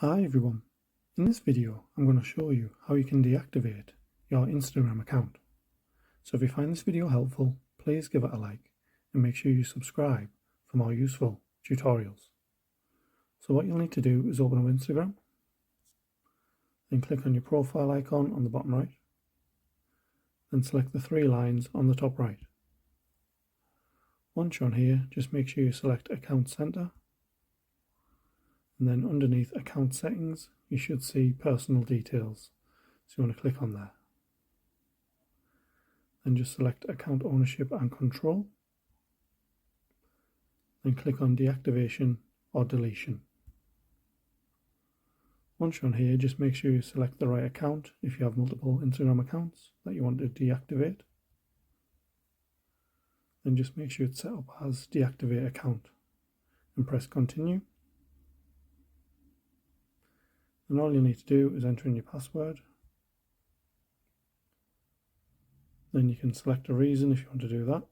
Hi everyone, in this video I'm going to show you how you can deactivate your Instagram account. So if you find this video helpful, please give it a like and make sure you subscribe for more useful tutorials. So what you'll need to do is open up Instagram, then click on your profile icon on the bottom right, then select the three lines on the top right. Once you're on here, just make sure you select Account Center, and then underneath Account Settings you should see Personal Details, so you want to click on there. Then just select Account Ownership and Control, then click on Deactivation or Deletion. Once you're on here, just make sure you select the right account if you have multiple Instagram accounts that you want to deactivate. Then just make sure it's set up as Deactivate Account and press Continue. And all you need to do is enter in your password. Then you can select a reason if you want to do that.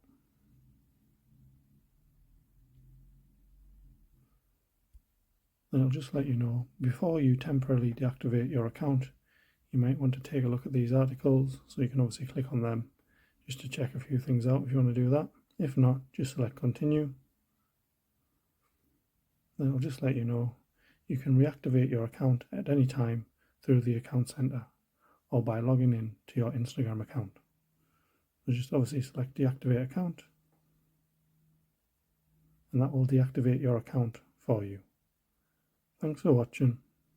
Then it'll just let you know before you temporarily deactivate your account, you might want to take a look at these articles, so you can obviously click on them just to check a few things out if you want to do that. If not, just select Continue. Then it'll just let you know you can reactivate your account at any time through the Account Center or by logging in to your Instagram account. So just obviously select Deactivate Account, and that will deactivate your account for you. Thanks for watching.